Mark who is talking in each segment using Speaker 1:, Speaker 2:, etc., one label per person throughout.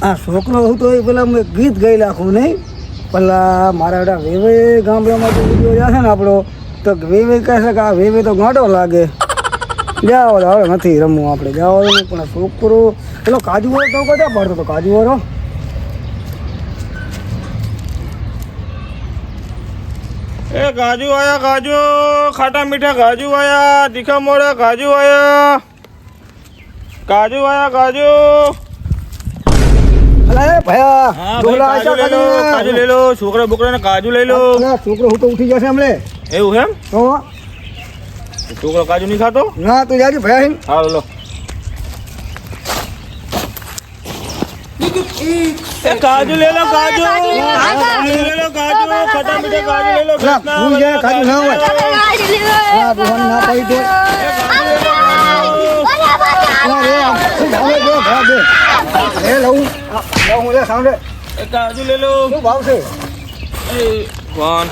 Speaker 1: આ છોકરો હું તો એ પેલા મેં ગીત ગઈ નાખું નહીં પેલા મારા બેટા વેવે ગામડામાં તો વિડીયો જશે ને આપણો તો વેવે કહેશે કે આ વેવે તો ગાંડો લાગે જાઓ હવે નથી રમવું આપણે જાઓ પણ છોકરો પેલો કાજુ વાળો તો કદા પડતો હતો કાજુ વાળો
Speaker 2: એ કાજુ આયા કાજુ ખાટા મીઠા કાજુ આયા તીખા મોડા કાજુ આયા કાજુ આયા કાજુ
Speaker 1: અલા એ ભયા
Speaker 2: હા
Speaker 1: ડોલા
Speaker 2: ભાઈ,
Speaker 1: આશા
Speaker 2: કાજુ લઈ લો છોકરા બોકરાને કાજુ લઈ લો
Speaker 1: અલા, છોકરો હું તો ઉઠી જશે હમણે
Speaker 2: એવું એમ
Speaker 1: તો
Speaker 2: છોકરો કાજુ નહીં ખાતો
Speaker 1: ના તું જાજે ભયા
Speaker 2: હાલો લો એ કાજુ લઈ લો કાજુ લઈ લો કાજુ ખાટા મીઠા કાજુ લઈ લો
Speaker 1: અલા, ભૂલ જાય કાજુ ના હોય અલા, ભગવાન ના પાડી દે અલા, રે આમ, શું ભાવે દે ભયા દે રે લઉં હું લે સાંભળે
Speaker 2: એ કાજુ લઈ લો
Speaker 1: શું ભાવ છે
Speaker 2: એ વન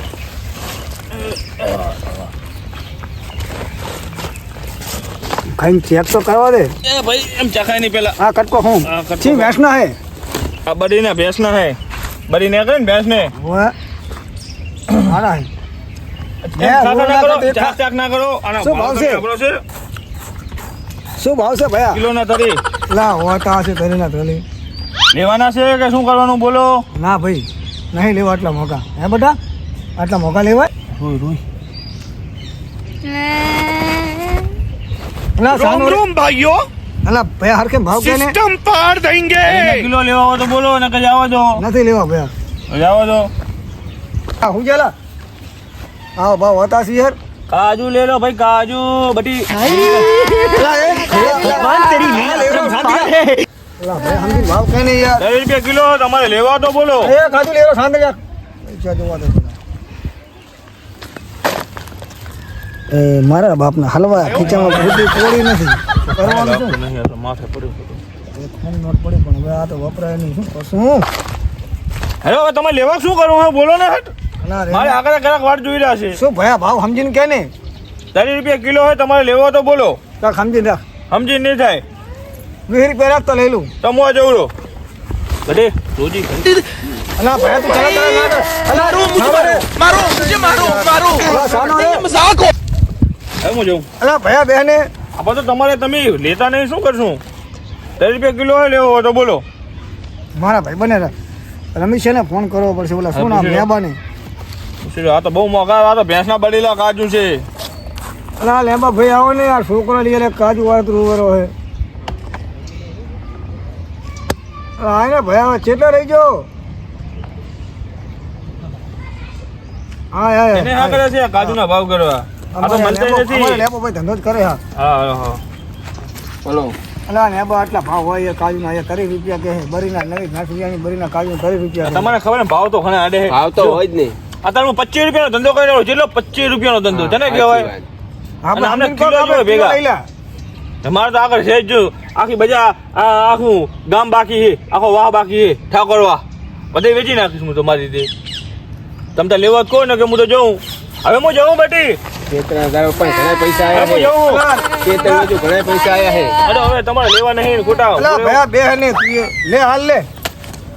Speaker 1: ખાઈને ચેક તો કરવા દે
Speaker 2: એ ભાઈ એમ ચખાય નહીં પેલા
Speaker 1: આ કટકો હું
Speaker 2: હા, કટકો.
Speaker 1: છી ભેંસના હે
Speaker 2: આ બડીને ભેંસ ના હે બડી ને કરે ને ભેંસ ને
Speaker 1: ઓએ આના હે
Speaker 2: ચાક ના કરો
Speaker 1: દેખા.
Speaker 2: ચાક ચાક ના કરો આનો
Speaker 1: શું
Speaker 2: ભાવ
Speaker 1: ભાવ છે?
Speaker 2: આપણો છે
Speaker 1: શું ભાવ છે ભયા
Speaker 2: કિલો ના તરી
Speaker 1: લા હોતા હશે તરી ના તરી
Speaker 2: લેવાના છે કે શું કરવાનું બોલો
Speaker 1: ના ભાઈ નહીં લેવા આટલા મોકા હે બેટા આટલા મોકા લેવાય
Speaker 2: રોઈ રોઈ
Speaker 1: અલા સાનો રે
Speaker 2: ભાઈઓ
Speaker 1: અલા ભયા હરખે ભાવ કે ને
Speaker 2: પાર દેંગે કિલો લેવા હોય તો બોલો ને કે જાવા દો
Speaker 1: નથી લેવા ભયા
Speaker 2: જાવા દો
Speaker 1: આ હું જેલા આવો ભાવ હોતા છે યાર
Speaker 2: કાજુ લે લો ભાઈ કાજુ બટી
Speaker 1: અલા એ બાન તેરી નહીં અલા ભાઈ હમજી ભાવ કે ને યાર
Speaker 2: 10 રૂપિયા કિલો તમારે લેવા તો બોલો
Speaker 1: એ કાજુ લેરો શાંત યાર પૈસા જોવા દે એ મારા બાપના હલવા ખીચામાં ભૂતી કોળી નથી કરવાનું શું
Speaker 2: નહીં આ તો માથે પડ્યું
Speaker 1: એક ફોન નોટ પડી પણ હવે આ તો વપરાય નહીં શું કરશું
Speaker 2: હેલો હવે તમારે લેવા શું કરવું હવે બોલો ને હટ
Speaker 1: ના રે
Speaker 2: મારે આગળ કલાક વાટ જોઈ રહ્યા છે
Speaker 1: શું ભયા ભાવ સમજીને કે ને
Speaker 2: 30 રૂપિયા કિલો હોય તમારે લેવો તો બોલો
Speaker 1: કાક સમજીને રાખ
Speaker 2: સમજી નહીં થાય
Speaker 1: 20 રૂપિયા રાખ તો લઈ લઉં
Speaker 2: તમો જવડો બટે રોજી
Speaker 1: અલા ભયા તું ચલા ચલા ના કર અલા અલા સાનો રે
Speaker 2: હવે હું જાઉં
Speaker 1: અલા ભયા બેને
Speaker 2: આ તો તમારે તમે લેતા નહીં શું કરશું 30 રૂપિયા કિલો હોય લેવો હોય તો બોલો
Speaker 1: મારા ભાઈ બને રમેશ ને ફોન કરવો પડશે બોલા શું નામ લેબાને
Speaker 2: આ તો બહુ મોંઘા આ તો ભેંસના બળેલા કાજુ છે
Speaker 1: અલા લેબા ભાઈ આવો ને યાર છોકરો લઈ કાજુ વાળો રૂવરો હે આ ને ભાઈ હવે ચેટલા રહી ગયો હા
Speaker 2: એને હા કરે છે કાજુના ભાવ કરવા આ તો મળતા નથી
Speaker 1: લેબો ભાઈ ધંધો જ કરે હા
Speaker 2: હા હા બોલો
Speaker 1: અલા લેબા આટલા ભાવ હોય કાજુના 30 રૂપિયા કે બરીના નવી નાસિયાની બરીના કાજુ 30 રૂપિયા
Speaker 2: તમને ખબર ને ભાવ તો ઘણા આડે
Speaker 3: ભાવ તો હોય જ નહીં
Speaker 2: અત્યારે હું 25 રૂપિયાનો ધંધો કરી રહ્યો જેટલો 25 રૂપિયાનો ધંધો છે ને કહેવાય
Speaker 1: આપણે
Speaker 2: અમને
Speaker 1: સમજીને
Speaker 2: કિલો
Speaker 1: કહો, આપણે
Speaker 2: જોઈએ ભેગા.
Speaker 1: કિલો લઈ લે.
Speaker 2: મારે તો આગળ છે જ જો આખી બજાર આખું ગામ બાકી છે આખો વાહ બાકી છે ઠાકોર વાહ બધે વેચી નાખીશ હું તમારી રીતે તમે તો લેવા જ કહો ને કે હું તો જઉં હવે હું જઉં બેટી
Speaker 3: 17,000 પણ ઘણા પૈસા
Speaker 2: હવે હું
Speaker 3: આયા
Speaker 2: જઉં
Speaker 3: છે 17 ઘણા પૈસા આયા છે
Speaker 2: અરે હવે તમારે લેવા નહીં ને ખોટા
Speaker 1: અલા ભયા બે હે ને તું એ લે હાલ લે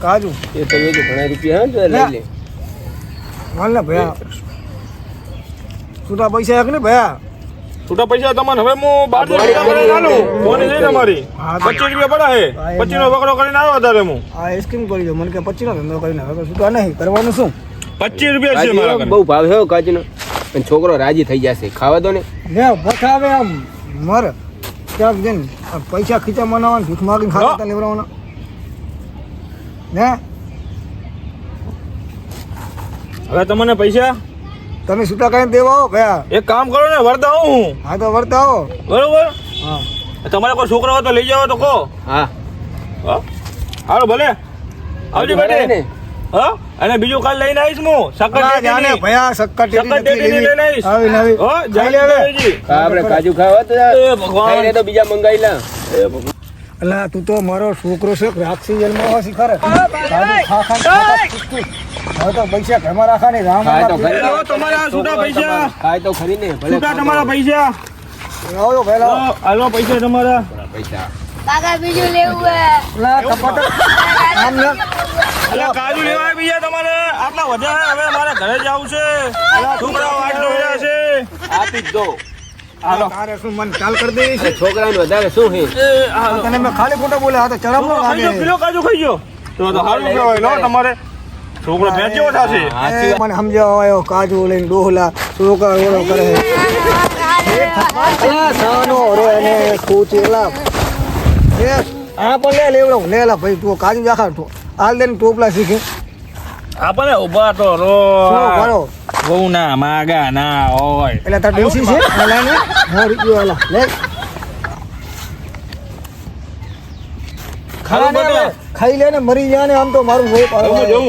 Speaker 1: કાજુ
Speaker 3: 17 ઘણા રૂપિયા હા તો લઈ લે
Speaker 1: હાલ ને ભયા છૂટા પૈસા એક ને ભયા
Speaker 2: છૂટા પૈસા તમારે હવે હું 12 રૂપિયા ચાલુ ફોન છે તમારી
Speaker 1: હા,
Speaker 2: 25 રૂપિયા પડ્યા છે 25 નો વકરો કરીને આવ્યો અત્યારે હું
Speaker 1: આ સ્કીમ કરી દો મને કે 25 નો ધંધો કરીને હવે છૂટા નહીં કરવાનું શું
Speaker 2: 25 રૂપિયા છે મારા
Speaker 3: કાજુનો બહુ ભાવ છે હો કાજુનો પણ છોકરો રાજી થઈ જશે ખાવા દો ને
Speaker 1: લે બતાવે આમ મર ક્યાંક જઈને આ પૈસા ખીચા મનાવવાના ભીખ માગીને ખાતા લેવડાવવાના ને
Speaker 2: હવે તમને પૈસા
Speaker 1: તમે છૂટા કરીને દેવા આવો ભયા
Speaker 2: એક કામ કરો ને વરદા હું
Speaker 1: હા તો વર્તા આવો
Speaker 2: બરોબર
Speaker 1: હા
Speaker 2: તમારે કોઈ છોકરા હોય તો લઈ જાવ તો કહો
Speaker 3: હા
Speaker 2: હા હાલો ભલે આવજો બેટે
Speaker 3: ને
Speaker 2: હા અને બીજું કાલ લઈને આવીશ હું શક્કર
Speaker 1: અલા, જાને
Speaker 2: ટેટીની.
Speaker 1: ભયા શક્કર
Speaker 2: શક્કર ટેટીની લઈને આવીશ.
Speaker 1: આવી નવી
Speaker 2: હો
Speaker 1: ખાઈ લે હવે.
Speaker 2: જય
Speaker 3: આપણે કાજુ ખાવા તો
Speaker 2: એ ભગવાન.
Speaker 3: ખાઈને તો બીજા મંગાવી લા
Speaker 1: અલા તું તો મારો છોકરો છે રાખસી જેલમાં હોસી ખરે કાજુ ખા ખા ખાતા પૂછતું. હવે તો પૈસા ઘરમાં રાખા નહીં રામ
Speaker 3: ખાય તો ખરી
Speaker 2: લો, તમારા છૂટા પૈસા
Speaker 3: ખાય તો ખરી ને ભલે
Speaker 2: છૂટા તમારા પૈસા
Speaker 1: આવો પહેલા
Speaker 2: લો, હાલો પૈસા તમારા
Speaker 3: પૈસા
Speaker 4: કાકા બીજું લેવું હે
Speaker 1: લા કપટ આમ ને
Speaker 2: અલા કાજુ લેવાય બીજા તમારે આટલા વધ્યા છે હવે મારે ઘરે જવું છે છોકરાઓ આટ રહ્યા છે
Speaker 3: આપી જ દો
Speaker 2: હાલો
Speaker 1: તારે શું મન ચાલ કરી દેવી છે
Speaker 3: છોકરાને વધારે શું છે
Speaker 1: તને મેં ખાલી ખોટા બોલ્યા આ તો ચરમ નો
Speaker 2: ખાઈ
Speaker 1: લાગે
Speaker 2: કિલો કાજુ ખાઈ ગયો તો હારું કહેવાય લો તમારે છોકરો ભેંસ જેવો થશે
Speaker 3: સાચી વાત.
Speaker 1: મને સમજાવવા આવ્યો કાજુ લઈને ડોહલા છોકરા ઓળો કરે અલા સાનો રે ને કૂચેલા એ આ પણ લેવડો લેલા ભાઈ તું કાજુ જાખા તો હાલ દે ટોપલા શીખે
Speaker 2: આપણે ઉભા તો રો
Speaker 1: શું કરો
Speaker 2: બહુ ના માગા ના હોય
Speaker 1: એટલે તાર ડોસી છે હાલા ને હા રૂપિયો હાલા લે ખાવા ને હવે ખાઈ લે ને મરી જા ને આમ તો મારું બહુ
Speaker 2: હું જઉં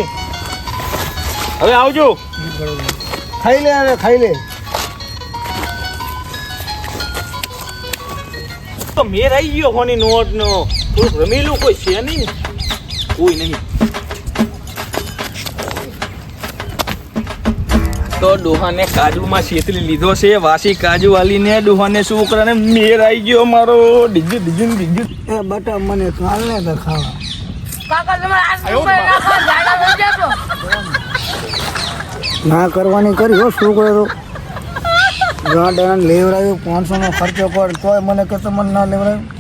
Speaker 2: હવે આવજો
Speaker 1: ખાઈ લે હવે ખાઈ લે
Speaker 2: તો મેર આવી ગયો હોની નોટ નો થોડુંક રમેલું કોઈ છે નહીં ને? કોઈ નહીં તો ડોહાને કાજુમાં છેતરી લીધો છે વાસી કાજુ વાલીને ડોહાને છોકરાને મેર આવી ગયો મારો ડીજુ
Speaker 1: એ બટા મને કાલ ને તો ખાવા
Speaker 4: કાકા તમારે આ ઉપર રાખો જાડા થઈ જશો
Speaker 1: ના કરવાની કરી હો છોકરો તો ગાંડા લેવડાવ્યો 500 નો ખર્ચો કર તોય મને કે મને ના લેવડાવ્યો